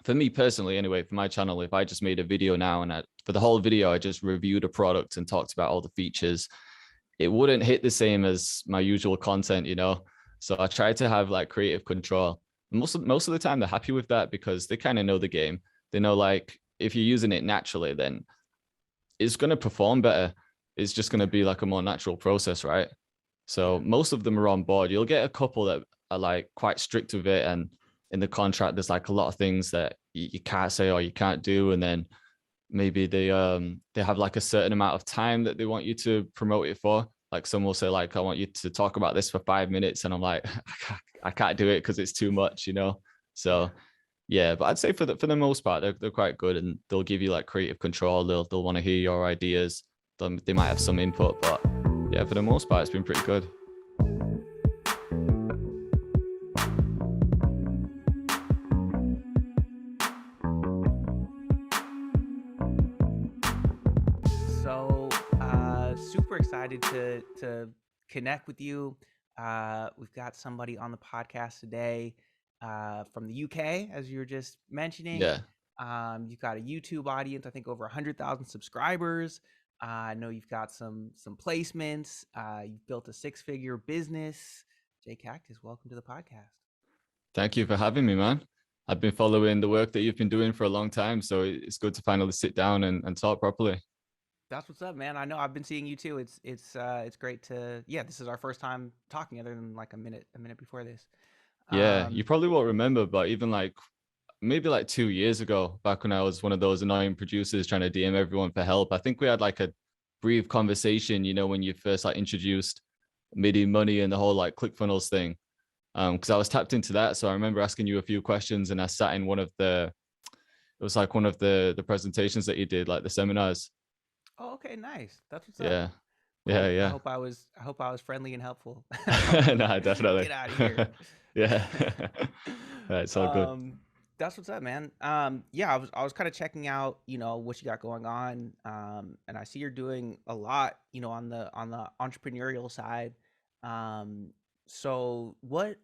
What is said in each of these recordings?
for me personally, anyway, for my channel, if I just made a video now and for the whole video, I just reviewed a product and talked about all the features, it wouldn't hit the same as my usual content, you know? So I try to have like creative control. Most of the time they're happy with that because they kind of know the game. They know like if you're using it naturally, then it's going to perform better. It's just going to be like a more natural process, right? So most of them are on board. You'll get a couple that are like quite strict with it, and in the contract there's like a lot of things that you can't say or you can't do, and then maybe they have like a certain amount of time that they want you to promote it for. Like some will say like, I want you to talk about this for 5 minutes, and I'm like, I can't do it because it's too much, you know? So yeah, but I'd say for the most part, they're quite good, and they'll give you like creative control. They'll want to hear your ideas. They might have some input, but yeah, for the most part, it's been pretty good. So super excited to connect with you. We've got somebody on the podcast today from the UK, as you were just mentioning. Yeah. You've got a YouTube audience, I think over 100,000 subscribers. I know you've got some placements. You've built a six-figure business. Jay Cactus, welcome to the podcast. Thank you for having me, man. I've been following the work that you've been doing for a long time, so it's good to finally sit down and talk properly. That's what's up, man. I know I've been seeing you too. It's great to, yeah, this is our first time talking other than like a minute before this. Yeah, you Um, probably won't remember, but even like maybe like 2 years ago, back when I was one of those annoying producers trying to DM everyone for help, I think we had like a brief conversation, you know, when you first like introduced Midi money and the whole like ClickFunnels thing. Because I was tapped into that. So I remember asking you a few questions, and I sat in it was like one of the presentations that you did, like the seminars. oh, okay, nice. That's what's up. Yeah. Yeah, Cool. yeah. I hope I was friendly and helpful. I was like, No, definitely. get out of here. Yeah. It's all good. um, that's what's up, man. Yeah, I was kind of checking out, what you got going on. And I see you're doing a lot, on the entrepreneurial side. Um, so what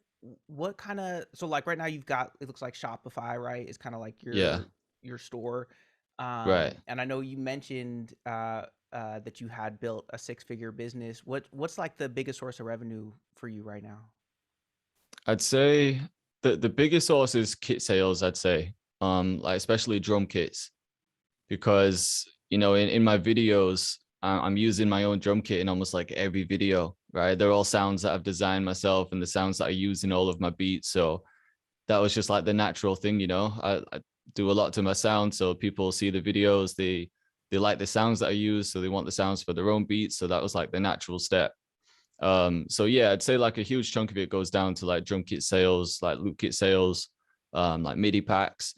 kind of, so like right now you've got, it looks like Shopify, right? It's kind of like Yeah. your store. Right. And I know you mentioned that you had built a six-figure business. What's like the biggest source of revenue for you right now? I'd say the biggest source is kit sales, I'd say. Like especially drum kits, because you know, in my videos, I'm using my own drum kit in almost like every video, right? They're all sounds that I've designed myself and the sounds that I use in all of my beats. So that was just like the natural thing, you know. I do a lot to my sound, so people see the videos, they like the sounds that I use, so they want the sounds for their own beats. So that was like the natural step. So yeah, I'd say like a huge chunk of it goes down to like drum kit sales, like loop kit sales, like MIDI packs,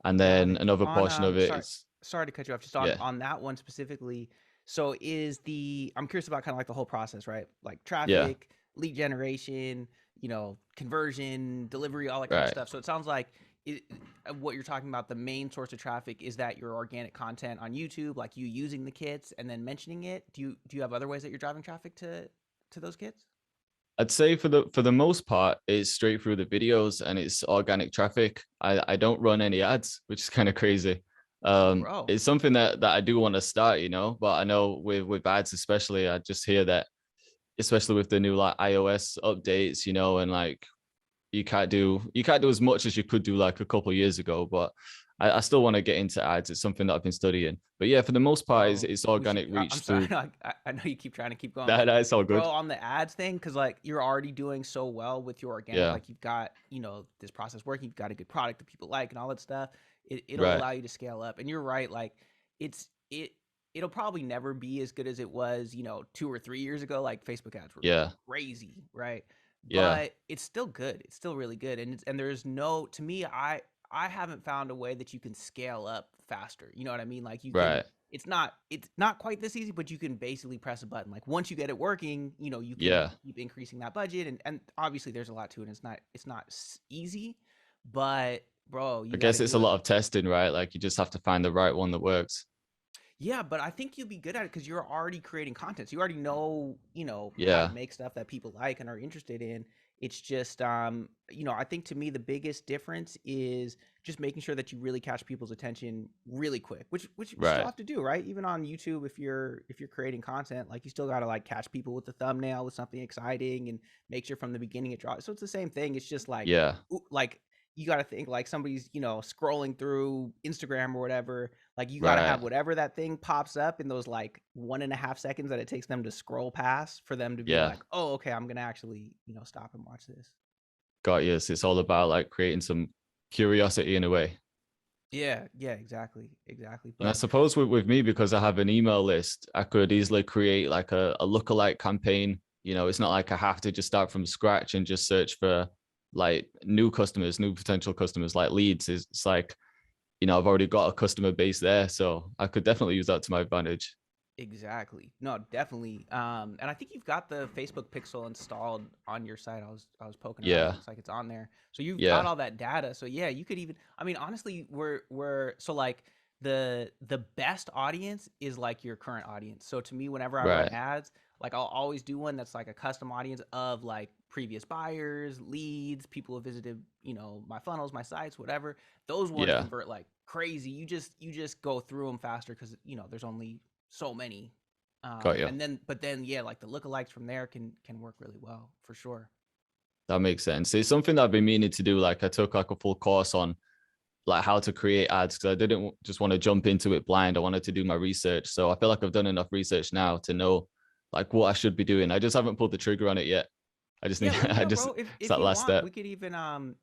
and Got then it. another On portion of it is sorry to cut you off. Just yeah, on that one specifically. So I'm curious about kind of like the whole process, right? Like yeah, traffic, lead generation, conversion, delivery, all that kind of right. stuff. So it sounds like it, what you're talking about, the main source of traffic is that your organic content on YouTube, like you using the kits and then mentioning it. Do you have other ways that you're driving traffic to those kits? I'd say for the most part, it's straight through the videos and it's organic traffic. I don't run any ads, which is kind of crazy. Bro. It's something that I do want to start, you know, but I know with ads especially, I just hear that, especially with the new like iOS updates, you know, and like you can't do as much as you could do like a couple of years ago, but I still want to get into ads. It's something that I've been studying. But yeah, for the most part, Bro, it's we should. organic I'm reach sorry. through I know you keep trying to keep going, that. but That's all bro, good. on the ads thing, because like you're already doing so well with your organic, Yeah, like you've got this process working, you've got a good product that people like, and all that stuff. It'll right. allow you to scale up, and you're right. Like it's it it'll probably never be as good as it was, 2 or 3 years ago. Like Facebook ads were Yeah, crazy, right? yeah, But it's still good. It's still really good, and there's no, to me, I haven't found a way that you can scale up faster. You know what I mean? Like you can, right. it's not quite this easy, but you can basically press a button. Like once you get it working, you can Yeah. keep increasing that budget, and obviously there's a lot to it. It's not easy, but bro, I you got to guess it's a do it. lot of testing, right? Like you just have to find the right one that works. Yeah, but I think you'll be good at it because you're already creating content. So you already know, how to Yeah, make stuff that people like and are interested in. It's just, I think to me the biggest difference is just making sure that you really catch people's attention really quick, which you still Right. have to do, right? Even on YouTube, if you're creating content, like you still got to like catch people with the thumbnail with something exciting and make sure from the beginning it draws. So it's the same thing. It's just like, Yeah. like you got to think like somebody's, scrolling through Instagram or whatever. Like you got to Right. have whatever that thing pops up in those like 1.5 seconds that it takes them to scroll past for them to be Yeah. like, oh, okay, I'm gonna actually, stop and watch this. Got you. So it's all about like creating some curiosity in a way. Yeah, exactly, exactly. And I But suppose with me, because I have an email list, I could easily create like a lookalike campaign. It's not like I have to just start from scratch and just search for like new customers, new potential customers, like leads. It's like, I've already got a customer base there. So I could definitely use that to my advantage. exactly, no, definitely. And I think you've got the Facebook Pixel installed on your site. I was poking around. It Yeah. looks like it's on there. So you've got Yeah. all that data. So yeah, you could even. I mean, honestly, we're so like the best audience is like your current audience. So to me, whenever I run Right. ads, like I'll always do one that's like a custom audience of like previous buyers, leads, people who visited, my funnels, my sites, whatever. Those ones Yeah. convert like crazy. You just go through them faster because there's only so many. Got you. And then but then yeah, like the lookalikes from there can work really well for sure. That makes sense. It's something that I've been meaning to do. Like I took like a full course on like how to create ads because I didn't just want to jump into it blind. I wanted to do my research. So I feel like I've done enough research now to know like what I should be doing. I just haven't pulled the trigger on it yet. I just Yeah, need let me I know, just bro. If it's if that you last want, we step. could even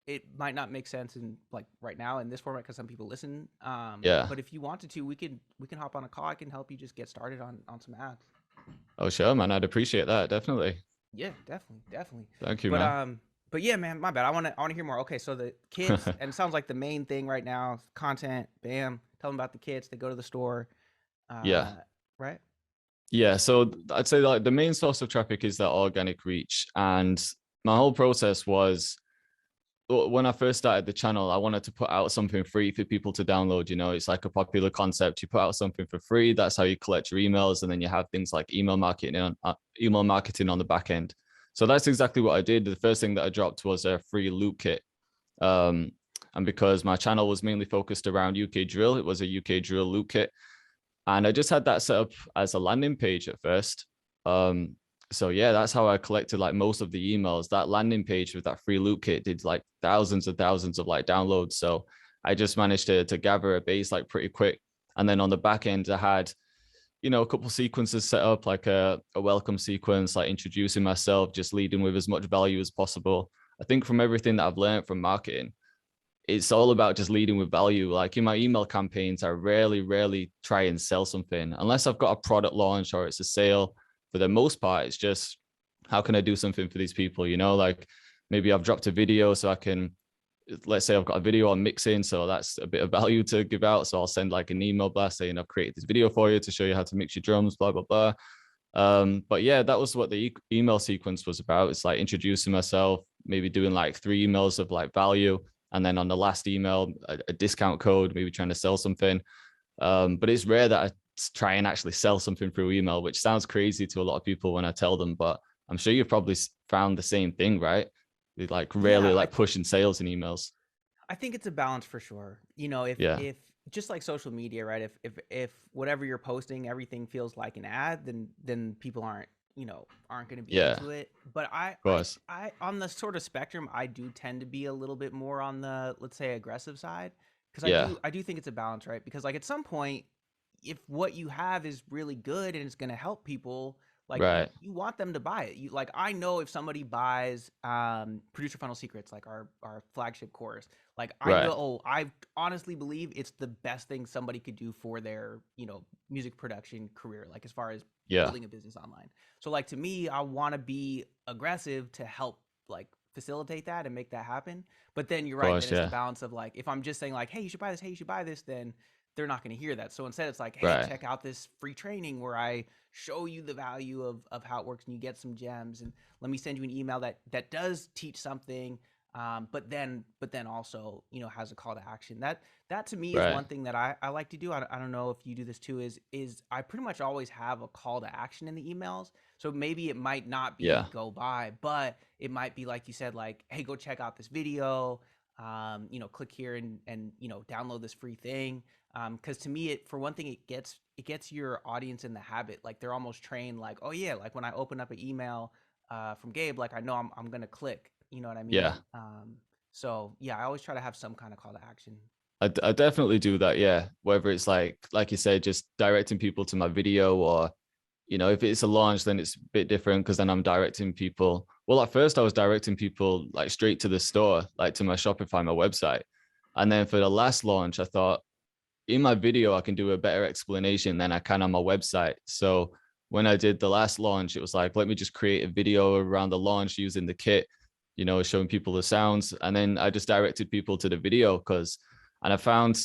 it might not make sense in like right now in this format because some people listen. Yeah. But if you wanted to, we can hop on a call. I can help you just get started on some ads. Oh sure, man. I'd appreciate that. Definitely. Yeah, definitely, definitely. Thank you, But man. but yeah, man, my bad. I want to hear more. Okay, so the kits, and it sounds like the main thing right now, content. Bam, tell them about the kits. They go to the store. Yeah. Uh, right. Yeah. So I'd say like the main source of traffic is that organic reach. And my whole process was when I first started the channel, I wanted to put out something free for people to download. It's like a popular concept. You put out something for free. That's how you collect your emails, and then you have things like email marketing on the back end. So that's exactly what I did. The first thing that I dropped was a free loop kit. Um, and because my channel was mainly focused around UK drill, it was a UK drill loop kit, and I just had that set up as a landing page at first. Um, so yeah, that's how I collected like most of the emails. That landing page with that free loop kit did like thousands and thousands of like downloads. So I just managed to gather a base like pretty quick. And then on the back end, I had, a couple sequences set up, like a welcome sequence, like introducing myself, just leading with as much value as possible. I think from everything that I've learned from marketing, it's all about just leading with value. Like in my email campaigns, I rarely try and sell something unless I've got a product launch or it's a sale. For the most part, it's just how can I do something for these people? Like maybe I've dropped a video so I can, let's say I've got a video on mixing. So that's a bit of value to give out. So I'll send like an email blast saying I've created this video for you to show you how to mix your drums, blah, blah, blah. But yeah, that was what the email sequence was about. It's like introducing myself, maybe doing like 3 emails of like value. And then on the last email, a discount code, maybe trying to sell something. But it's rare that I try and actually sell something through email, which sounds crazy to a lot of people when I tell them, but I'm sure you've probably found the same thing, right? They like rarely Yeah, like pushing sales in emails. I think it's a balance for sure. Yeah. If just like social media, right? If whatever you're posting, everything feels like an ad, then people aren't going to be Yeah. into it. But Of course. I on the sort of spectrum, I do tend to be a little bit more on the, let's say, aggressive side because I Yeah. do I do think it's a balance, right? Because like at some point, if what you have is really good and it's going to help people, like Right. you want them to buy it. You like, I know if somebody buys Producer Funnel Secrets, like our flagship course, like Right. I honestly believe it's the best thing somebody could do for their music production career, like as far as Yeah. building a business online. So like to me, I want to be aggressive to help like facilitate that and make that happen. But then you're Of right, then course. it's the Yeah. balance of like, if I'm just saying like, hey, you should buy this, hey, you should buy this, then they're not going to hear that. So instead it's like, hey, Right. check out this free training where I show you the value of how it works and you get some gems, and let me send you an email that does teach something, but then also, has a call to action. That to me is Right. one thing that I like to do. I don't know if you do this too. Is I pretty much always have a call to action in the emails. So maybe it might not be Yeah. go buy, but it might be like you said, like, hey, go check out this video. Click here and download this free thing. Because to me, it for one thing, it gets your audience in the habit. Like they're almost trained. Like, oh yeah, like when I open up an email from Gabe, like I know I'm gonna click. You know what I Yeah. mean? So yeah, I always try to have some kind of call to action. I definitely do that. Yeah. Whether it's like you said, just directing people to my video, or, if it's a launch, then it's a bit different because then I'm directing people. Well, at first I was directing people like straight to the store, like to my Shopify, my website. And then for the last launch, I thought in my video, I can do a better explanation than I can on my website. So when I did the last launch, it was like, let me just create a video around the launch using the kit, showing people the sounds. And then I just directed people to the video and I found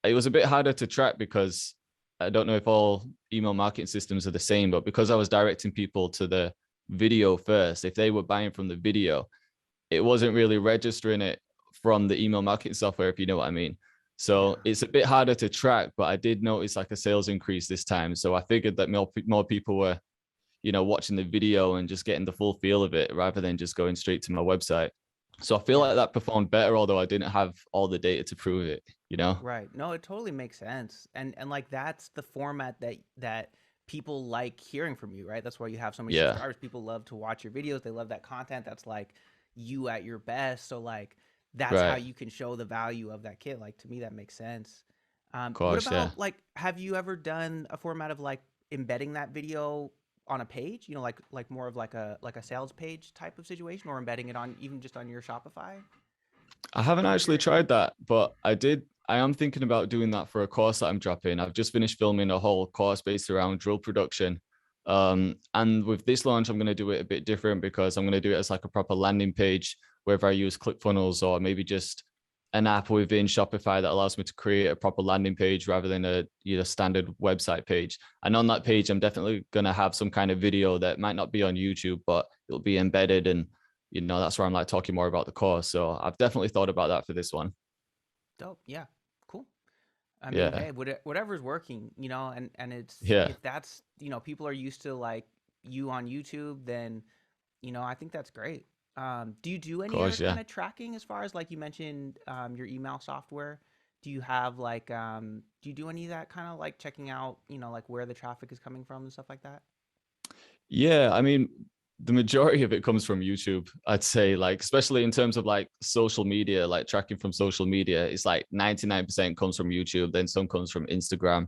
it was a bit harder to track because I don't know if all email marketing systems are the same, but because I was directing people to the video first, if they were buying from the video, it wasn't really registering it from the email marketing software, if you know what I mean. Yeah. So it's a bit harder to track, but I did notice like a sales increase this time. So I figured that more people were, watching the video and just getting the full feel of it rather than just going straight to my website. So I feel Yeah. like that performed better, although I didn't have all the data to prove it. Right. No, it totally makes sense. And like that's the format that people like hearing from you, right? That's why you have so many Yeah. subscribers. People love to watch your videos. They love that content. That's like you at your best. So like that's how Right. you can show the value of that kit. Like to me that makes sense. Of What course. Yeah. about like have you ever done a format of like embedding that video on a page, like more of like a sales page type of situation, or embedding it on even just on your Shopify? I haven't actually tried that, but I am thinking about doing that for a course that I'm dropping. I've just finished filming a whole course based around drill production. And with this launch, I'm going to do it a bit different because I'm going to do it as like a proper landing page, whether I use ClickFunnels or maybe just an app within Shopify that allows me to create a proper landing page rather than a standard website page. And on that page, I'm definitely going to have some kind of video that might not be on YouTube, but it'll be embedded, and that's where I'm like talking more about the course. So I've definitely thought about that for this one. Dope. Yeah. Cool. I mean, Yeah. hey, whatever's working, and it's Yeah. if that's people are used to like you on YouTube, then I think that's great. Do you do Of any other course. kind Yeah. of tracking as far as like you mentioned your email software? Do you have like do you do any of that kind of like checking out like where the traffic is coming from and stuff like that? Yeah. I mean, the majority of it comes from YouTube, I'd say, like, especially in terms of like social media, like tracking from social media, it's like 99% comes from YouTube, then some comes from Instagram.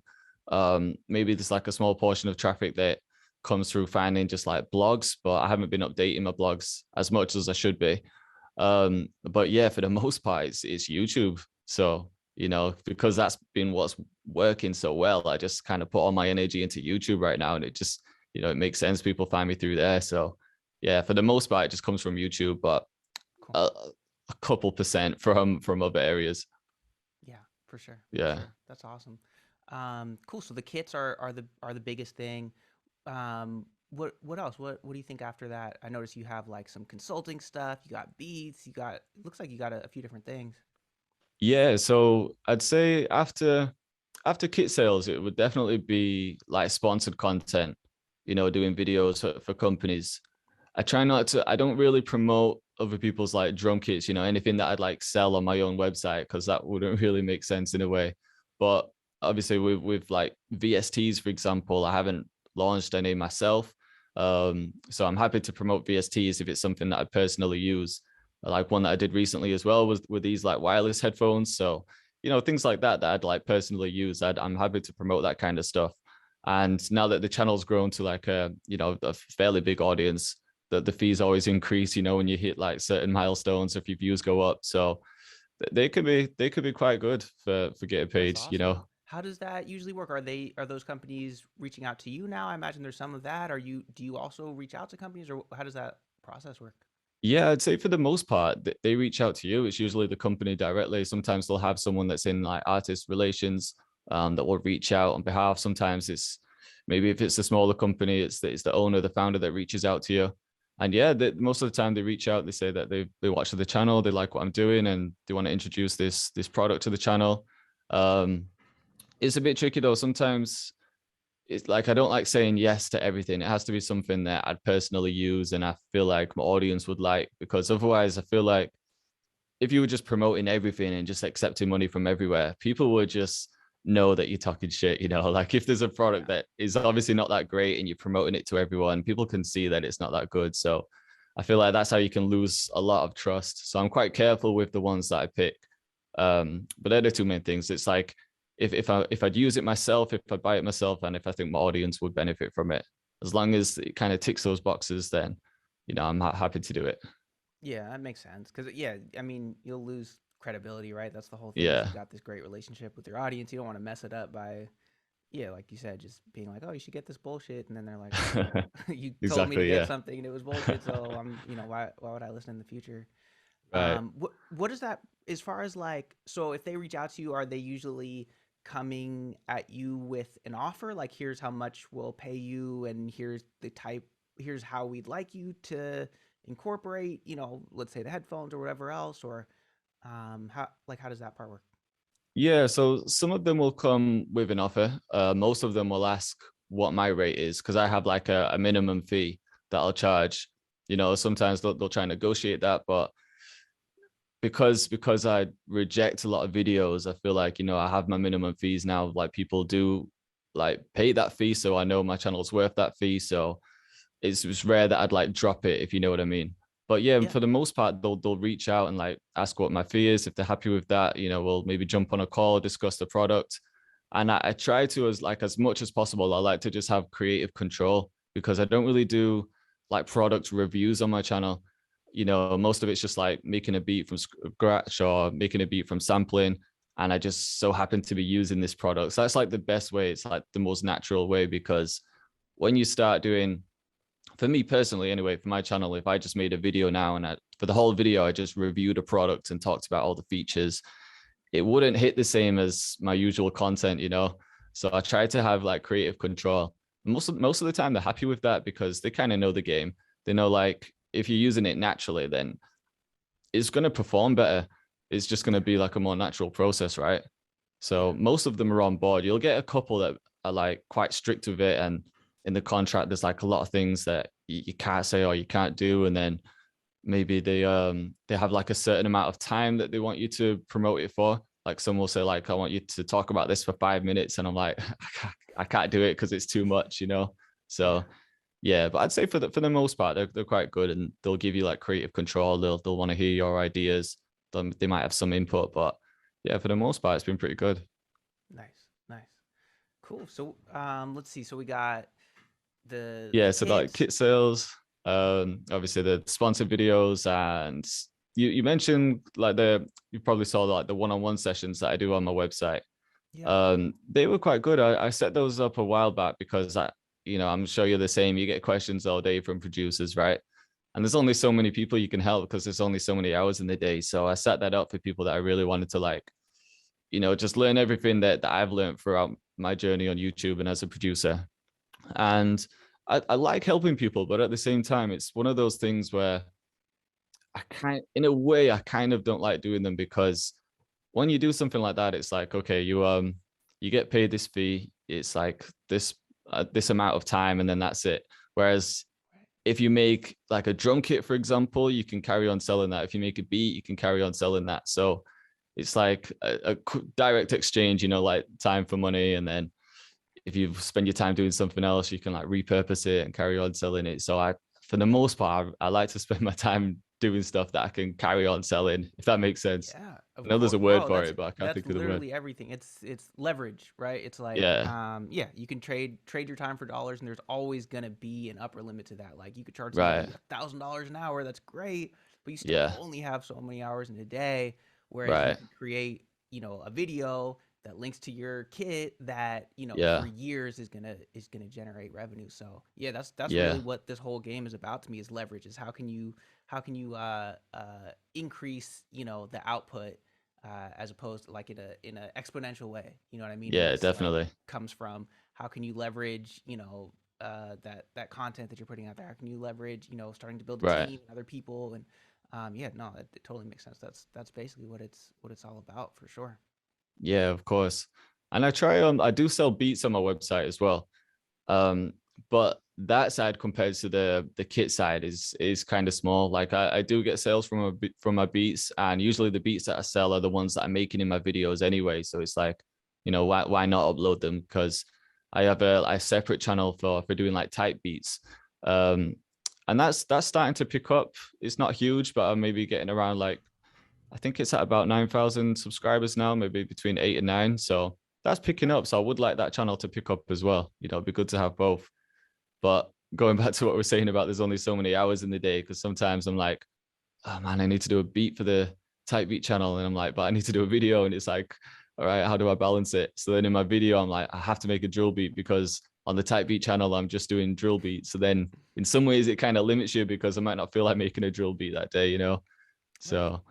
Maybe there's like a small portion of traffic that comes through finding just like blogs, but I haven't been updating my blogs as much as I should be. But yeah, for the most part, it's YouTube. So, because that's been what's working so well, I just kind of put all my energy into YouTube right now, and it just, it makes sense. People find me through there. So yeah, for the most part, it just comes from YouTube, but Cool. a couple percent from other areas. Yeah, for sure, for Yeah. sure. That's awesome. Cool. So the kits are the biggest thing. What else? What do you think after that? I noticed you have like some consulting stuff. You got beats. You got looks like you got a few different things. Yeah. So I'd say after kit sales, it would definitely be like sponsored content, doing videos for companies. I don't really promote other people's like drum kits, anything that I'd like sell on my own website, because that wouldn't really make sense in a way. But obviously with like VSTs, for example, I haven't launched any myself. So I'm happy to promote VSTs if it's something that I personally use. Like one that I did recently as well was with these like wireless headphones. So, things like that I'd like personally use. I'm happy to promote that kind of stuff. And now that the channel's grown to like a fairly big audience, the fees always increase, when you hit like certain milestones, if your views go up. So they could be quite good for getting That's paid. awesome. How does that usually work? Are those companies reaching out to you now? I imagine there's some of that. Do you also reach out to companies, or how does that process work? Yeah, I'd say for the most part, they reach out to you. It's usually the company directly. Sometimes they'll have someone that's in like artist relations, that will reach out on behalf. Sometimes, it's maybe if it's a smaller company, it's the owner, the founder that reaches out to you. And yeah, most of the time they reach out, they say that they watch the channel, they like what I'm doing, and they want to introduce this product to the channel. Um, it's a bit tricky though. Sometimes it's like I don't like saying yes to everything. It has to be something that I'd personally use and I feel like my audience would like, because otherwise I feel like if you were just promoting everything and just accepting money from everywhere, people would just know that you're talking shit, you know. Like if there's a product Yeah. that is obviously not that great and you're promoting it to everyone, people can see that it's not that good. So I feel like that's how you can lose a lot of trust. So I'm quite careful with the ones that I pick. But they're the two main things. It's like if I'd use it myself, if I'd buy it myself, and if I think my audience would benefit from it, as long as it kind of ticks those boxes, then I'm happy to do it. Yeah, that makes sense. Because yeah, I mean, you'll lose credibility, right? That's the whole thing. Is Yeah. you've got this great relationship with your audience. You don't want to mess it up by, yeah, like you said, just being like, oh, you should get this bullshit, and then they're like, well, you told me to Exactly. get Yeah. something and it was bullshit, so why would I listen in the future? Right. What is that as far as like, so if they reach out to you, are they usually coming at you with an offer? Like, here's how much we'll pay you, and here's how we'd like you to incorporate, let's say the headphones or whatever else, or how does that part work? Yeah, so some of them will come with an offer. Most of them will ask what my rate is because I have like a minimum fee that I'll charge. Sometimes they'll try and negotiate that, but because I reject a lot of videos, I feel like I have my minimum fees now. Like people do like pay that fee, so I know my channel's worth that fee. So it's rare that I'd like drop it, if you know what I mean. But yeah, Yeah. for the most part, they'll reach out and like ask what my fee is. If they're happy with that, we'll maybe jump on a call, discuss the product. And I try to as much as possible, I like to just have creative control because I don't really do like product reviews on my channel. Most of it's just like making a beat from scratch or making a beat from sampling. And I just so happen to be using this product. So that's like the best way. It's like the most natural way because when you start doing, for me personally anyway, for my channel, if I just made a video now and for the whole video I just reviewed a product and talked about all the features, it wouldn't hit the same as my usual content. So I try to have like creative control. Most of the time they're happy with that because they kind of know the game. They know like if you're using it naturally, then it's going to perform better. It's just going to Yeah. be like a more natural process, right? So Yeah. most of them are on board. You'll get a couple that are like quite strict with it, and in the contract there's like a lot of things that you can't say or you can't do, and then maybe they have like a certain amount of time that they want you to promote it for. Like some will say like, I want you to talk about this for 5 minutes, and I'm like, I can't do it because it's too much. Yeah. So yeah, but I'd say for the most part they're quite good, and they'll give you like creative control. They'll want to hear your ideas. They might have some input, but yeah, for the most part it's been pretty good. Nice. Nice. Cool. So, let's see. So we got the Yeah, so like kits. kit sales, obviously the sponsored videos, and you mentioned like you probably saw like the one-on-one sessions that I do on my website. Yeah. They were quite good. I set those up a while back because I'm sure you're the same. You get questions all day from producers, right? And there's only so many people you can help because there's only so many hours in the day. So I set that up for people that I really wanted to like, just learn everything that I've learned throughout my journey on YouTube and as a producer. And I like helping people, but at the same time, it's one of those things where in a way, I kind of don't like doing them because when you do something like that, it's like, okay, you get paid this fee. It's like this amount of time, and then that's it. Whereas Right. if you make like a drum kit, for example, you can carry on selling that. If you make a beat, you can carry on selling that. So it's like a direct exchange, like time for money, and then if you spend your time doing something else, you can like repurpose it and carry on selling it. So for the most part, I like to spend my time doing stuff that I can carry on selling, if that makes sense. Yeah, I of know there's course, a word bro. for That's it, but I can't that's think of the word. literally everything. It's leverage, right? It's like, Yeah, yeah, you can trade your time for dollars, and there's always gonna be an upper limit to that. Like, you could charge right. somebody $1,000 an hour. That's great, but you still Yeah, only have so many hours in a day. Whereas you right. could create, a video that links to your kit that, for Yeah, years is gonna generate revenue. So yeah, that's really yeah, what this whole game is about to me, is leverage. Is how can you increase, the output, as opposed to like in a exponential way. You know what I mean? And yeah, this like definitely. comes from how can you leverage, that content that you're putting out there? How can you leverage, starting to build a Right. team and other people? And yeah, no, it totally makes sense. That's basically what it's all about for sure. Yeah, of course. And I do sell beats on my website as well. Um, but that side compared to the kit side is kind of small. Like I do get sales from my beats, and usually the beats that I sell are the ones that I'm making in my videos anyway. So it's like, why not upload them? Because I have a separate channel for doing like type beats. Um, and that's starting to pick up. It's not huge, but I'm maybe getting around like, I think it's at about 9,000 subscribers now, maybe between 8 and 9. So that's picking Nice. up. So I would like that channel to pick up as well. It'd be good to have both. But going back to what we're saying about there's only so many hours in the day, because sometimes I'm like, oh man, I need to do a beat for the type beat channel. And I'm like, but I need to do a video. And it's like, all right, how do I balance it? So then in my video, I'm like, I have to make a drill beat because on the type beat channel, I'm just doing drill beats. So then in some ways it kind of limits you because I might not feel like making a drill beat that day. Right. So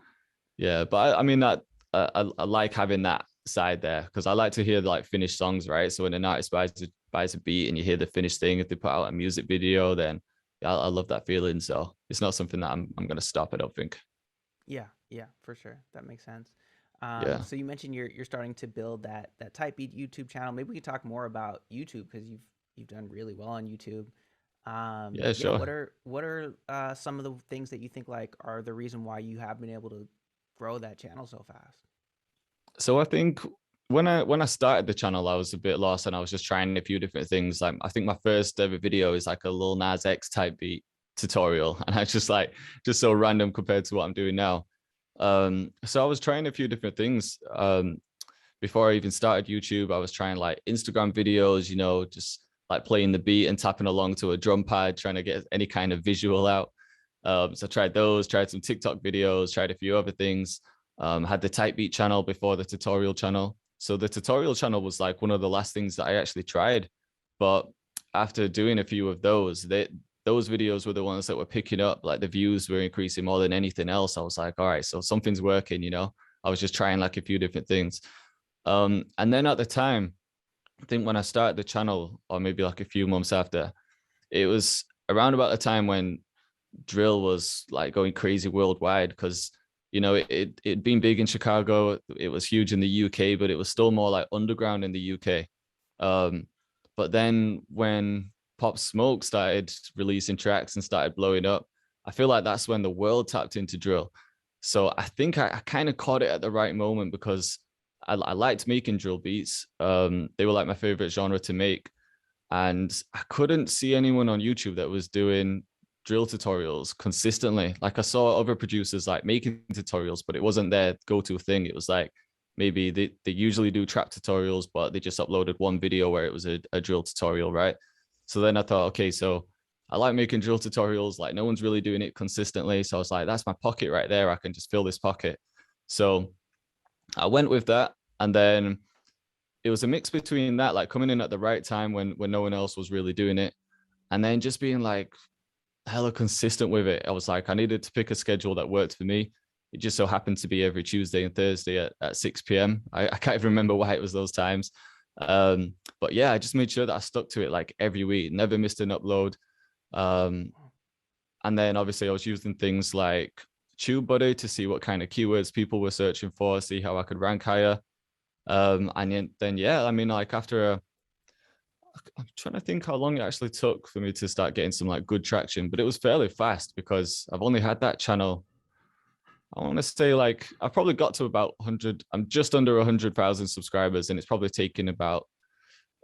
yeah, but I mean that I like having that side there because I like to hear like finished songs, right? So when an artist buys a beat and you hear the finished thing, if they put out a music video, then yeah, I love that feeling. So it's not something that I'm gonna stop. I don't think. Yeah, yeah, for sure. That makes sense. Yeah, So you mentioned you're starting to build that type beat YouTube channel. Maybe we could talk more about YouTube because you've done really well on YouTube. yeah, Yeah, sure. what are some of the things that you think like are the reason why you have been able to grow that channel so fast? So I think when I started the channel, I was a bit lost and I was just trying a few different things. Like I think my first ever video is like a Lil Nas X type beat tutorial, and I just like just so random compared to what I'm doing now. So I was trying a few different things. Before I even started YouTube, I was trying like Instagram videos, just like playing the beat and tapping along to a drum pad, trying to get any kind of visual out. So I tried those, tried some TikTok videos, tried a few other things. Had the type beat channel before the tutorial channel. So the tutorial channel was like one of the last things that I actually tried. But after doing a few of those videos were the ones that were picking up, like the views were increasing more than anything else. I was like, all right, so something's working. I was just trying like a few different things. And then at the time, I think when I started the channel, or maybe like a few months after, it was around about the time when drill was like going crazy worldwide because it'd been big in Chicago, it was huge in the UK, but it was still more like underground in the UK. Um, but then when Pop Smoke started releasing tracks and started blowing up, I feel like that's when the world tapped into drill. So I think I kind of caught it at the right moment because I liked making drill beats. They were like my favorite genre to make. And I couldn't see anyone on YouTube that was doing drill tutorials consistently. Like I saw other producers like making tutorials, but it wasn't their go-to thing. It was like maybe they usually do trap tutorials, but they just uploaded one video where it was a drill tutorial, right? So then I thought, okay, so I like making drill tutorials. Like no one's really doing it consistently. So I was like, that's my pocket right there. I can just fill this pocket. So I went with that. And then it was a mix between that, like coming in at the right time when no one else was really doing it, and then just being like hella consistent with it. I was like, I needed to pick a schedule that worked for me. It just so happened to be every Tuesday and Thursday at 6 p.m. I can't even remember why it was those times. But yeah, I just made sure that I stuck to it like every week, never missed an upload. Um, and then obviously I was using things like TubeBuddy to see what kind of keywords people were searching for, see how I could rank higher. And then yeah, I mean, like I'm trying to think how long it actually took for me to start getting some like good traction, but it was fairly fast because I've only had that channel. I want to say like I probably got to about 100. I'm just under 100,000 subscribers, and it's probably taken about,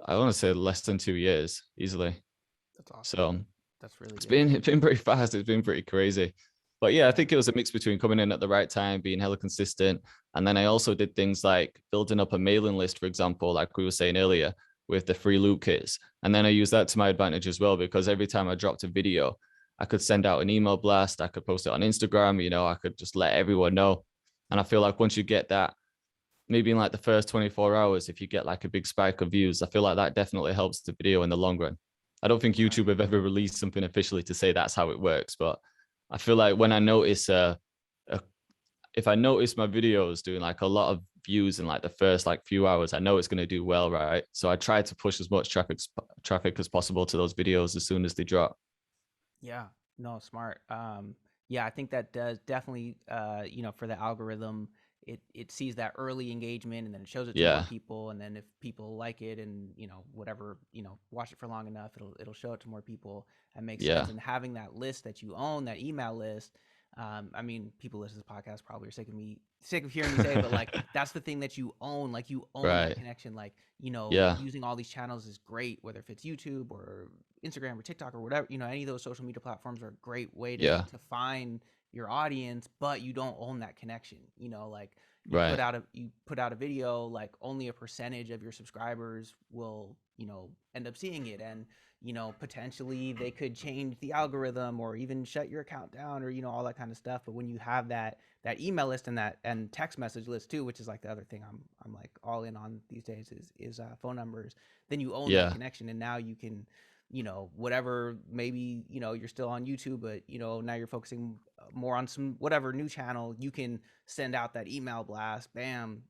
I want to say, less than 2 years easily. That's awesome. So That's really it's good. been pretty fast. It's been pretty crazy. But yeah, I Yeah. think it was a mix between coming in at the right time, being hella consistent, and then I also did things like building up a mailing list, for example, like we were saying earlier, with the free loot kits. And then I used that to my advantage as well because every time I dropped a video, I could send out an email blast, I could post it on Instagram, I could just let everyone know. And I feel like once you get that, maybe in like the first 24 hours, if you get like a big spike of views, I feel like that definitely helps the video in the long run. I don't think YouTube Right. have ever released something officially to say that's how it works, but I feel like when I notice if I notice my videos doing like a lot of views in like the first like few hours, I know it's going to do well, right? So I try to push as much traffic as possible to those videos as soon as they drop. Yeah, no, smart. Yeah, I think that does definitely, for the algorithm, it sees that early engagement and then it shows it to more Yeah, people, and then if people like it and whatever, watch it for long enough, it'll show it to more people. That makes yeah, sense. And having that list that you own, that email list, I mean, people listen to this podcast probably are sick of hearing me say it, but like that's the thing that you own. Like you own that right. connection. Like Yeah, using all these channels is great, whether if it's YouTube or Instagram or TikTok or whatever, any of those social media platforms are a great way to yeah, find your audience, but you don't own that connection. Like right. you put out a video, like only a percentage of your subscribers will, end up seeing it. And, potentially they could change the algorithm or even shut your account down or, all that kind of stuff. But when you have that email list and and text message list too, which is like the other thing I'm like all in on these days is phone numbers, then you own that Yeah, connection. And now you can, whatever, maybe, you're still on YouTube, but, now you're focusing more on some whatever new channel, you can send out that email blast, bam,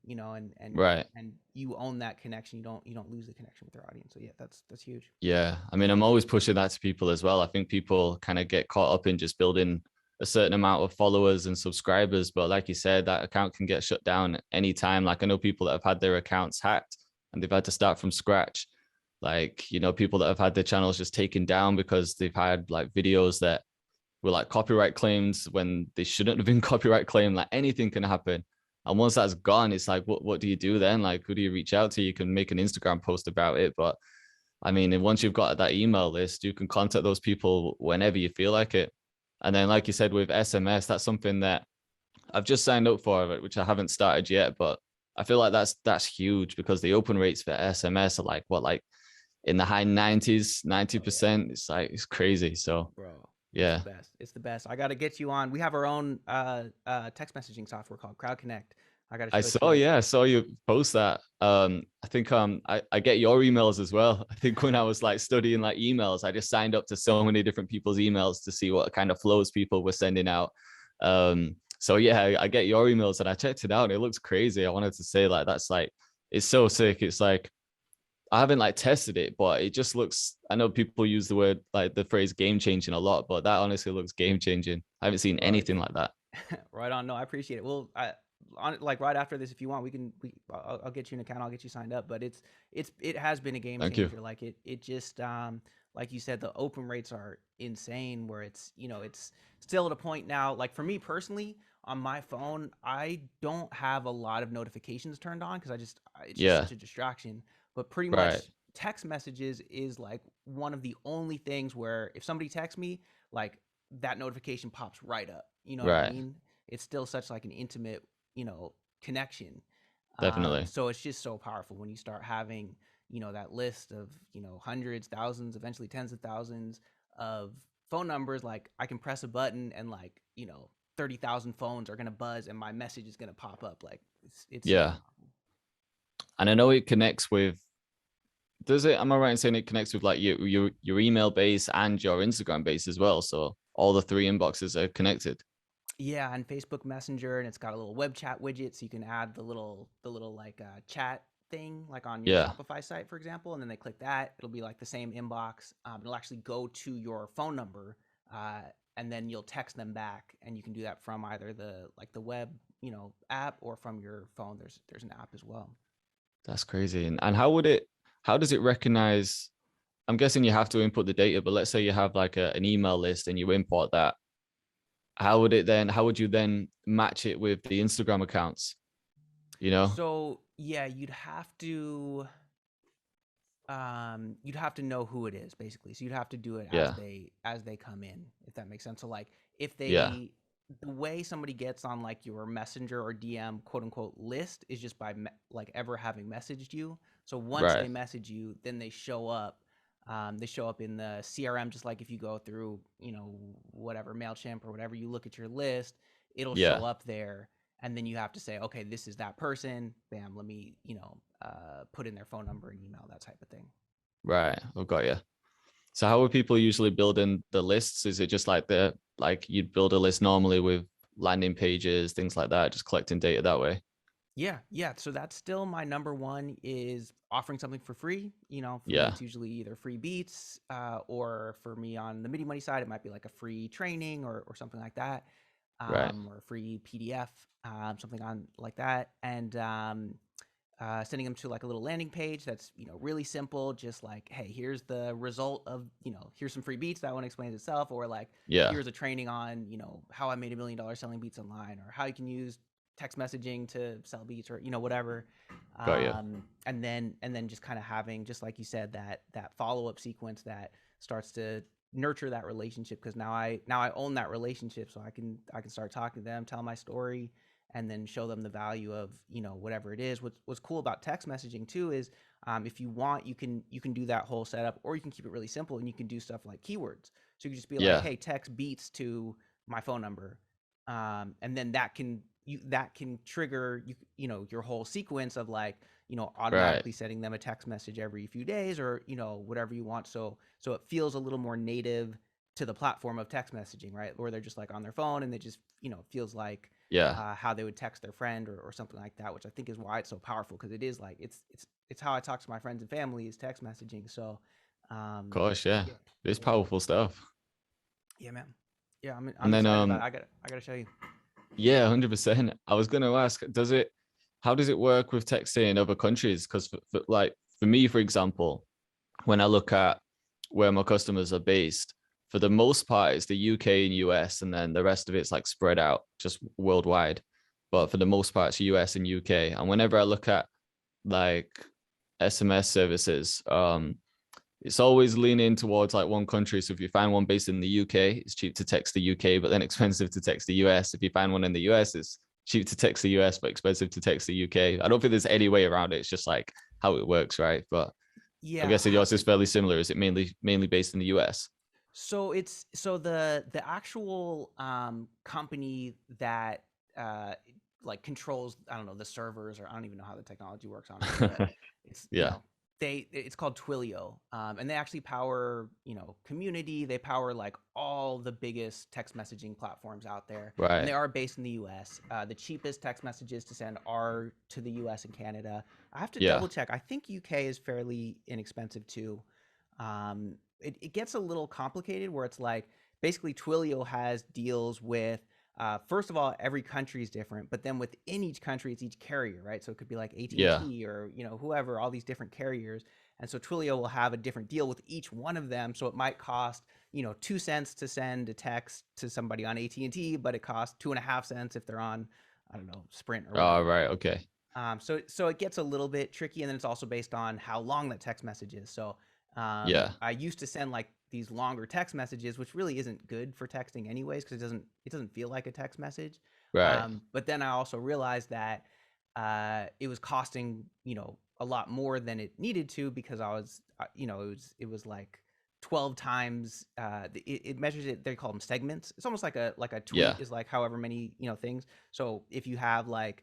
right. and you own that connection. You don't lose the connection with your audience. So yeah, that's huge. Yeah. I mean, I'm always pushing that to people as well. I think people kind of get caught up in just building a certain amount of followers and subscribers. But like you said, that account can get shut down anytime. Like I know people that have had their accounts hacked and they've had to start from scratch. Like, people that have had their channels just taken down because they've had like videos that were like copyright claims when they shouldn't have been copyright claimed. Like anything can happen. And once that's gone, it's like, what do you do then? Like, who do you reach out to? You can make an Instagram post about it, but I mean, and once you've got that email list, you can contact those people whenever you feel like it. And then, like you said, with SMS, that's something that I've just signed up for, which I haven't started yet. But I feel like that's huge because the open rates for SMS are like what, like in the high 90s, Oh yeah, 90%. It's like it's crazy. So bro. It's the yeah, best. It's the best. I got to get you on. We have our own text messaging software called Crowd Connect. I got to I show it to saw, you. yeah, I saw you post that. I think I get your emails as well. I think when I was like studying like emails, I just signed up to so many different people's emails to see what kind of flows people were sending out. So yeah, I get your emails and I checked it out and it looks crazy. I wanted to say like that's like it's so sick. It's like I haven't like tested it, but it just looks, I know people use the word like the phrase game changing a lot, but that honestly looks game changing. I haven't seen Bro, anything like that. right on. No, I appreciate it. Well, like right after this, if you want, I'll get you an account. I'll get you signed up. But it has been a game Thank you. changer. Like it just like you said, the open rates are insane. Where it's still at a point now. Like for me personally, on my phone, I don't have a lot of notifications turned on because it's just Yeah, such a distraction. But pretty right, much text messages is like one of the only things where if somebody texts me, like that notification pops right up. You know what I right. mean? It's still such like an intimate, connection. Definitely. So it's just so powerful when you start having, that list of, hundreds, thousands, eventually tens of thousands of phone numbers. Like I can press a button and like, 30,000 phones are gonna buzz and my message is gonna pop up. Like it's super Yeah. powerful. And I know it connects with, does it, am I right in saying it connects with like your email base and your Instagram base as well? So all the three inboxes are connected. Yeah, and Facebook Messenger, and it's got a little web chat widget, so you can add the little like chat thing, like on your Yeah. Shopify site, for example. And then they click that, it'll be like the same inbox. It'll actually go to your phone number, uh, and then you'll text them back, and you can do that from either the web, app, or from your phone. There's an app as well. That's crazy. And how does it recognize? I'm guessing you have to input the data, but let's say you have like an email list and you import that. How would you then match it with the Instagram accounts? You know? So yeah, you'd have to know who it is basically. So you'd have to do it Yeah. as they come in, if that makes sense. So like if Yeah. they the way somebody gets on like your messenger or DM quote unquote list is just by like ever having messaged you. So once Right. they message you, then they show up. They show up in the CRM, just like if you go through, whatever Mailchimp or whatever, you look at your list, it'll Yeah. show up there, and then you have to say, okay, this is that person. Bam, let me, put in their phone number and email, that type of thing. Right. I've got you. So how would people usually build in the lists? Is it just like like you'd build a list normally with landing pages, things like that, just collecting data that way? Yeah. So that's still my number one is offering something for free. For me, Yeah. it's usually either free beats, or for me on the Midi Money side, it might be like a free training or something like that, Right. or a free PDF, something on like that, and sending them to like a little landing page that's really simple, just like, hey, here's the result of here's some free beats, that one explains itself, or like Yeah. here's a training on how I made $1 million selling beats online, or how you can use text messaging to sell beats, or whatever. Got you. And then just kind of having, just like you said, that follow-up sequence that starts to nurture that relationship, because now I own that relationship, so I can start talking to them, tell my story, and then show them the value of whatever it is. What's cool about text messaging too is, if you want, you can do that whole setup, or you can keep it really simple and you can do stuff like keywords. So you can just be like, Yeah. hey, text beats to my phone number, and then that can trigger your whole sequence of like Right. automatically sending them a text message every few days, or whatever you want. So it feels a little more native to the platform of text messaging, right? Where they're just like on their phone, and they just feels like Yeah. how they would text their friend, or something like that, which I think is why it's so powerful, because it is like it's how I talk to my friends and family, is text messaging. So, Gosh, yeah. yeah, It's yeah, powerful stuff. yeah, man. Yeah, I'm And then excited about it. I gotta show you. yeah, 100%. I was going to ask, how does it work with texting in other countries? Because like for me, for example, when I look at where my customers are based, for the most part, it's the UK and US, and then the rest of it's like spread out just worldwide. But for the most part, it's US and UK. And whenever I look at like SMS services, it's always leaning towards like one country. So if you find one based in the UK, it's cheap to text the UK, but then expensive to text the US. If you find one in the US, it's cheap to text the US, but expensive to text the UK. I don't think there's any way around it. It's just like how it works, right? But I'm Yeah. guessing yours is fairly similar. Is it mainly based in the US? So the actual company that uh like controls, I don't know, the servers, or I don't even know how the technology works, honestly, but it's Yeah. it's called Twilio, and they actually power Community. They power like all the biggest text messaging platforms out there, and Right. they are based in the US. The cheapest text messages to send are to the US and Canada. I have to Yeah. double check. I think UK is fairly inexpensive too. It gets a little complicated, where it's like, basically Twilio has deals with, first of all, every country is different, but then within each country, it's each carrier, right? So it could be like Yeah. AT&T, or whoever, all these different carriers, and so Twilio will have a different deal with each one of them. So it might cost 2 cents to send a text to somebody on AT&T, but it costs 2.5 cents if they're on, I don't know, Sprint or Oh, whatever. right. Okay. So it gets a little bit tricky, and then it's also based on how long that text message is. So, Yeah. I used to send like these longer text messages, which really isn't good for texting anyways, because it doesn't feel like a text message. Right. But then I also realized that it was costing a lot more than it needed to, because I was it was like 12 times, it measures it. They call them segments. It's almost like a tweet Yeah. is like however many things. So if you have like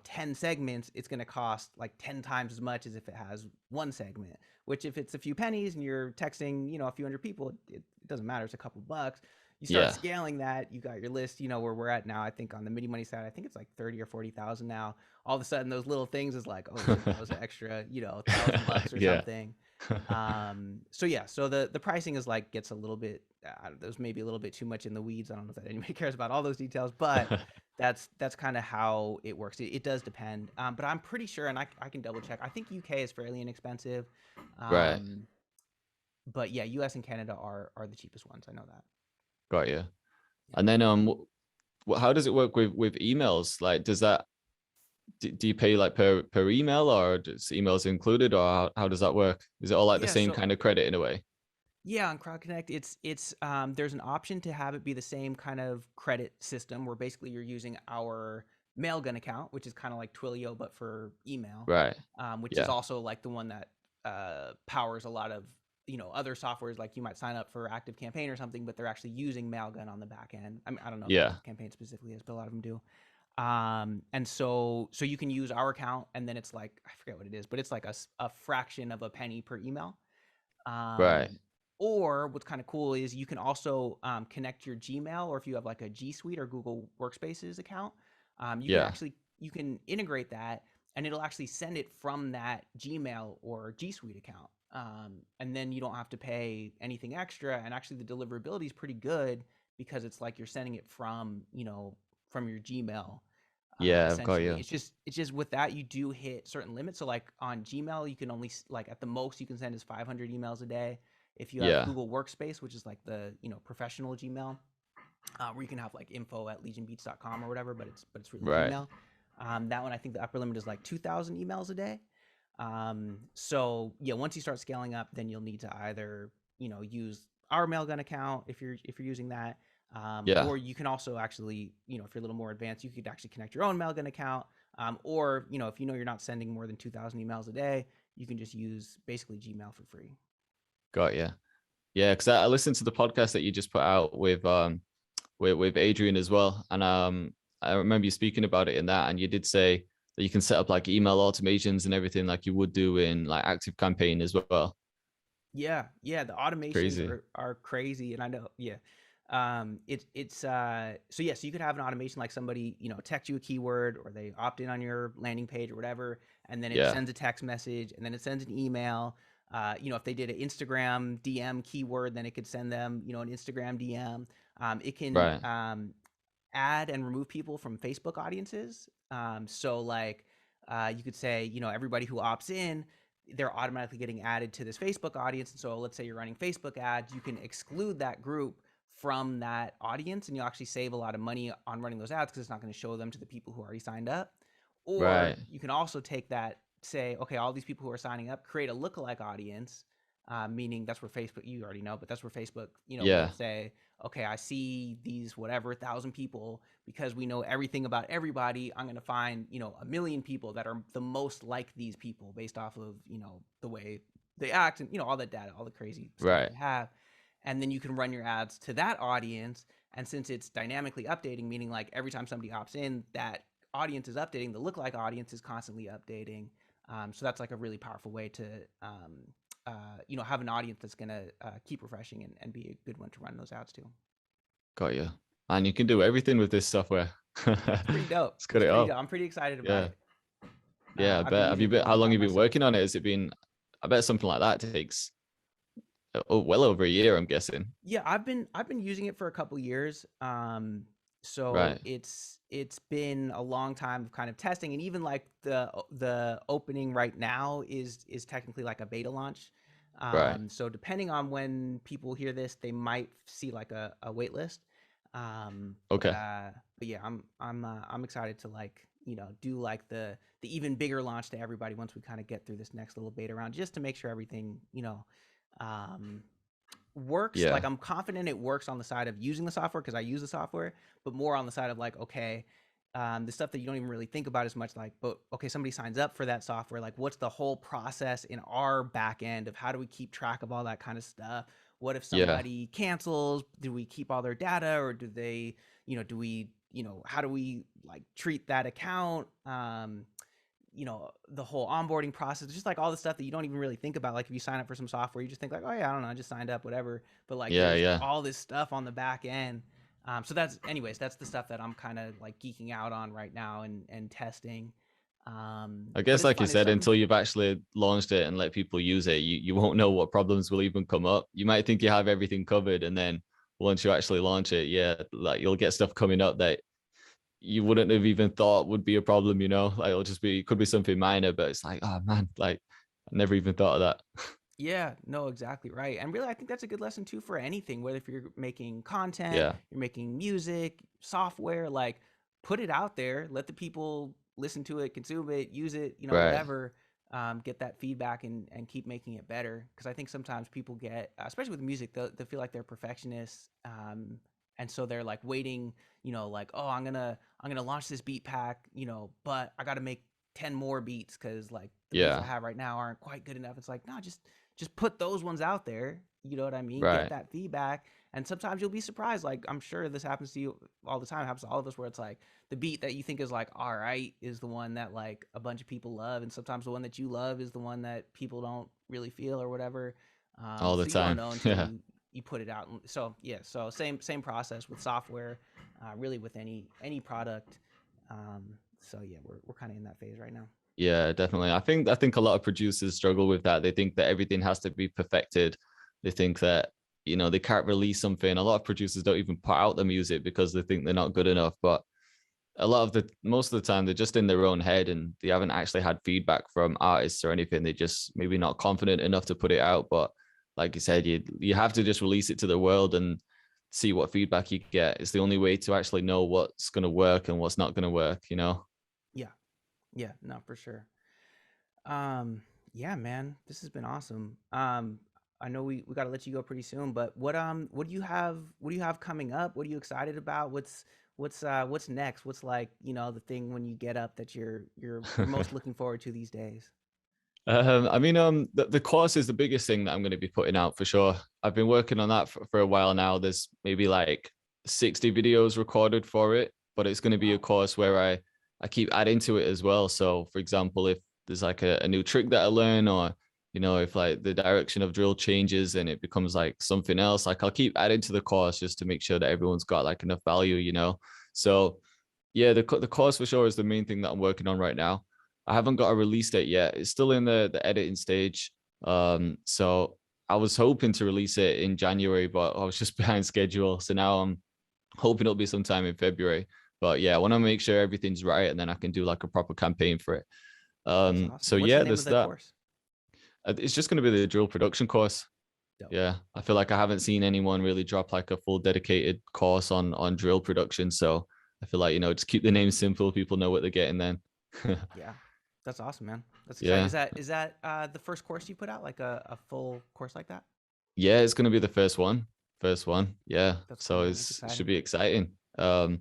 10 segments, it's going to cost like 10 times as much as if it has one segment, which, if it's a few pennies and you're texting a few hundred people, it doesn't matter. It's a couple bucks. You start Yeah. scaling that, you got your list, where we're at now. I think on the Midi Money side, I think it's like 30 or 40,000 now. All of a sudden, those little things is like, oh shit, that was an extra, $1,000 or Yeah. something. So yeah, so the pricing is like, gets a little bit, there's maybe a little bit too much in the weeds. I don't know if that anybody cares about all those details, but that's kind of how it works. It does depend, but I'm pretty sure, and I can double check. I think UK is fairly inexpensive, Right. um, but yeah, US and Canada are the cheapest ones. I know that. Got you. Yeah. And then how does it work with emails? Like, do you pay like per email, or does emails included, or how does that work? Is it all like the Yeah. same So kind of credit in a way? yeah, on Crowd Connect, it's there's an option to have it be the same kind of credit system, where basically you're using our Mailgun account, which is kind of like Twilio but for email, Right. which is Yeah. also like the one that powers a lot of other softwares. Like, you might sign up for Active Campaign or something, but they're actually using Mailgun on the back end. I mean, I don't know if Yeah. Active Campaign specifically is, but a lot of them do. And so you can use our account, and then it's like, I forget what it is, but it's like a fraction of a penny per email. Right. Um, or what's kind of cool is you can also connect your Gmail, or if you have like a G Suite or Google Workspaces account, you can Yeah. actually you can integrate that, and it'll actually send it from that Gmail or G Suite account. And then you don't have to pay anything extra. And actually, the deliverability is pretty good because it's like you're sending it from, from your Gmail. Yeah, I've got Essentially, you. it's just with that you do hit certain limits. So like on Gmail, you can only like at the most you can send is 500 emails a day. If you have Yeah. Google Workspace, which is like the professional Gmail, where you can have like info@legionbeats.com or whatever, but it's really Right. Gmail. That one I think the upper limit is like 2,000 emails a day. So yeah, once you start scaling up, then you'll need to either use our Mailgun account if you're using that, Yeah. or you can also actually if you're a little more advanced, you could actually connect your own Mailgun account, or if you're not sending more than 2,000 emails a day, you can just use basically Gmail for free. Got you. Yeah, because I listened to the podcast that you just put out with Adrian as well, and I remember you speaking about it in that, and you did say that you can set up like email automations and everything like you would do in like Active Campaign as well. Yeah, yeah, the automations Crazy. are crazy, and I know, yeah. It's so yeah, so you could have an automation like somebody, text you a keyword or they opt in on your landing page or whatever, and then it Yeah. sends a text message and then it sends an email. If they did an Instagram DM keyword, then it could send them, an Instagram DM. It can Right. add and remove people from Facebook audiences. So like you could say, everybody who opts in, they're automatically getting added to this Facebook audience. And so let's say you're running Facebook ads, you can exclude that group from that audience, and you'll actually save a lot of money on running those ads because it's not going to show them to the people who already signed up. Or Right. you can also take that, say, okay, all these people who are signing up, create a lookalike audience, meaning that's where Facebook, you already know, but that's where Facebook, will Yeah. say, okay, I see these whatever 1,000 people because we know everything about everybody. I'm going to find, 1,000,000 people that are the most like these people based off of, the way they act and, all that data, all the crazy stuff Right. they have. And then you can run your ads to that audience. And since it's dynamically updating, meaning like every time somebody opts in, that audience is updating, the lookalike audience is constantly updating. So that's like a really powerful way to, have an audience that's going to keep refreshing and be a good one to run those ads to. Got you. And you can do everything with this software. It's pretty dope. Let's cut It's it pretty up. dope. I'm pretty excited about Yeah. it. Yeah, I I've been bet. Have using you it for been, a how long long time have you been myself. working on it? Has it been, I bet something like that takes well over a year, I'm guessing. Yeah, I've been using it for a couple years. So Right. it's been a long time of kind of testing, and even like the opening right now is technically like a beta launch. Right. So depending on when people hear this, they might see like a wait list. Um, but Okay. uh, but yeah, I'm excited to like do like the even bigger launch to everybody once we kind of get through this next little beta round, just to make sure everything um works. Like Yeah. I'm confident it works on the side of using the software because I use the software, but more on the side of like, okay, the stuff that you don't even really think about as much, like, but okay, somebody signs up for that software, like what's the whole process in our back end of how do we keep track of all that kind of stuff? What if Yeah. somebody cancels? Do we keep all their data, or do they, do we, how do we like treat that account? The whole onboarding process, just like all the stuff that you don't even really think about. Like if you sign up for some software, you just think like, oh yeah, I don't know, I just signed up, whatever. But like Yeah. there's Yeah. all this stuff on the back end. So that's the stuff that I'm kind of like geeking out on right now and testing. I But guess, it's like you fun. It's said, something. until you've actually launched it and let people use it, you won't know what problems will even come up. You might think you have everything covered, and then once you actually launch it, yeah, like you'll get stuff coming up that you wouldn't have even thought would be a problem, you know? Like it'll just be, it could be something minor, but it's like, oh man, like I never even thought of that. Yeah, no, exactly right. And really, I think that's a good lesson too for anything, whether if you're making content, Yeah. you're making music, software, like put it out there, let the people listen to it, consume it, use it, Right. whatever, get that feedback and keep making it better. Because I think sometimes people get, especially with music, they feel like they're perfectionists. And so they're like waiting, like, oh, I'm gonna launch this beat pack, but I got to make 10 more beats because like the beats I Yeah. have right now aren't quite good enough. It's like, no, just put those ones out there. You know what I mean? Get Right. that feedback. And sometimes you'll be surprised. Like I'm sure this happens to you all the time. It happens to all of us where it's like the beat that you think is like all right is the one that like a bunch of people love, and sometimes the one that you love is the one that people don't really feel or whatever. All the So you don't time. know until Yeah. you put it out. So yeah, so same process with software, really with any product. Um, So yeah, we're kind of in that phase right now. Yeah, definitely. I think a lot of producers struggle with that. They think that everything has to be perfected. They think that, they can't release something. A lot of producers don't even put out the music because they think they're not good enough. But most of the time they're just in their own head and they haven't actually had feedback from artists or anything. They just maybe not confident enough to put it out. But like you said, you have to just release it to the world and see what feedback you get. It's the only way to actually know what's going to work and what's not going to work. Yeah, yeah, no, for sure. Um, yeah, man, this has been awesome. I know we got to let you go pretty soon, but what do you have? What do you have coming up? What are you excited about? What's next? What's like, the thing when you get up that you're most looking forward to these days? The course is the biggest thing that I'm going to be putting out for sure. I've been working on that for a while now. There's maybe like 60 videos recorded for it, but it's going to be a Wow. course where I keep adding to it as well. So, for example, if there's like a new trick that I learn, or if like the direction of drill changes and it becomes like something else, like I'll keep adding to the course just to make sure that everyone's got like enough value. So, yeah, the course for sure is the main thing that I'm working on right now. I haven't got a release date yet. It's still in the editing stage. So I was hoping to release it in January, but I was just behind schedule. So now I'm hoping it'll be sometime in February. But yeah, I want to make sure everything's right and then I can do like a proper campaign for it. That's So awesome. What's the yeah, name of there's the that. course? It's just going to be the drill production course. Dope. Yeah, I feel like I haven't seen anyone really drop like a full dedicated course on drill production. So I feel like just keep the name simple. People know what they're getting then. Yeah. That's awesome, man. That's exciting. Yeah, Is that the first course you put out, like a full course like that? yeah, it's going to be the first one. First one. Yeah. That's cool, So man. That's it should exciting. be exciting.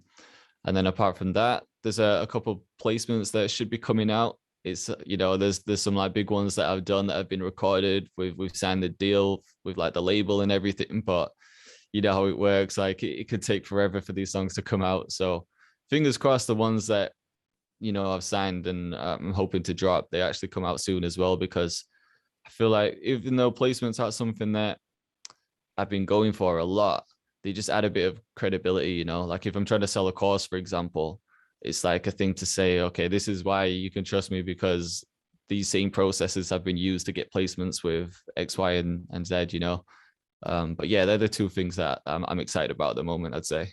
And then apart from that, there's a couple placements that should be coming out. It's there's some like big ones that I've done that have been recorded. We've signed the deal with like the label and everything, but you know how it works. Like it could take forever for these songs to come out. So fingers crossed, the ones that I've signed and I'm hoping to drop, they actually come out soon as well, because I feel like even though placements are something that I've been going for a lot, they just add a bit of credibility. Like if I'm trying to sell a course, for example, it's like a thing to say, okay, this is why you can trust me because these same processes have been used to get placements with X, Y, and Z. But yeah, they're the two things that I'm excited about at the moment, I'd say.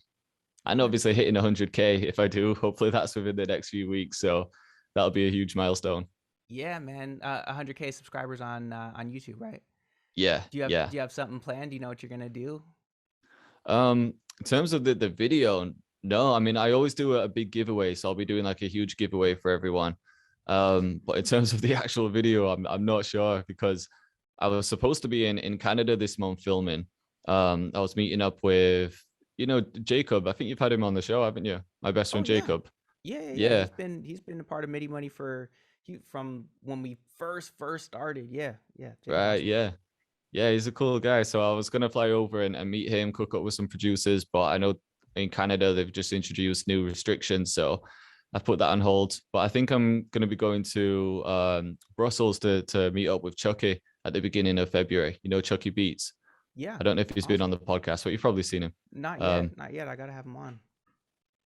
And Okay. obviously hitting 100K if I do. Hopefully that's within the next few weeks. So that'll be a huge milestone. Yeah, man. 100K subscribers on YouTube, right? Yeah, Do you have yeah. do you have something planned? Do you know what you're gonna do? In terms of the video, no. I mean, I always do a big giveaway, so I'll be doing like a huge giveaway for everyone. But in terms of the actual video, I'm not sure because I was supposed to be in Canada this month filming. I was meeting up with Jacob. I think you've had him on the show, haven't you? My best Oh friend yeah, Jacob. yeah, yeah, yeah. Yeah, He's been a part of Midi Money from when we first started. Yeah, yeah. Jay's right. awesome. Yeah. Yeah, he's a cool guy. So I was gonna fly over and meet him, cook up with some producers, but I know in Canada they've just introduced new restrictions, so I put that on hold. But I think I'm gonna be going to Brussels to meet up with Chucky at the beginning of February. You know Chucky Beats. Yeah, I don't know if he's been on awesome. the podcast, but you've probably seen him. Not Um, yet, not yet. I gotta have him on.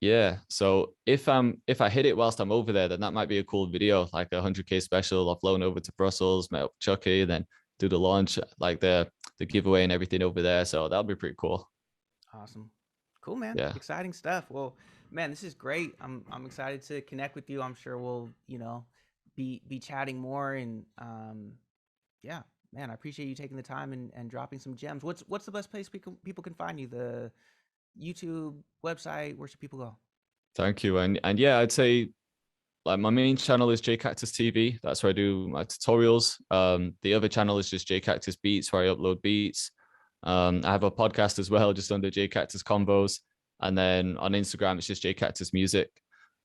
yeah. So if I hit it whilst I'm over there, then that might be a cool video, like a 100K special. I've flown over to Brussels, met up with Chucky, then do the launch, like the giveaway and everything over there. So that'll be pretty cool. Awesome. Cool, man. Yeah. Exciting stuff. Well, man, this is great. I'm excited to connect with you. I'm sure we'll, be chatting more and yeah, man, I appreciate you taking the time and dropping some gems. What's the best place people can find you? The YouTube website, where should people go? Thank you. And yeah, I'd say like my main channel is Jay Cactus TV. That's where I do my tutorials. The other channel is just Jay Cactus Beats, where I upload beats. I have a podcast as well, just under Jay Cactus Combos. And then on Instagram, it's just Jay Cactus Music.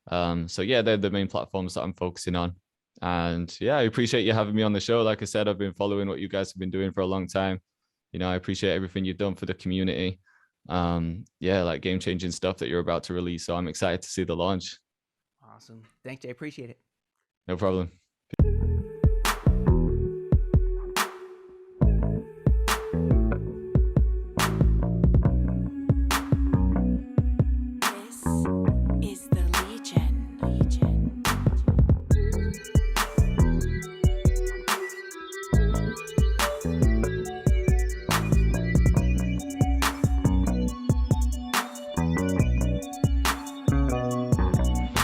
So yeah, they're the main platforms that I'm focusing on. And yeah, I appreciate you having me on the show. Like I said, I've been following what you guys have been doing for a long time. I appreciate everything you've done for the community. Yeah, like game changing stuff that you're about to release. So I'm excited to see the launch. Awesome. Thanks, Jay. Appreciate it. No problem.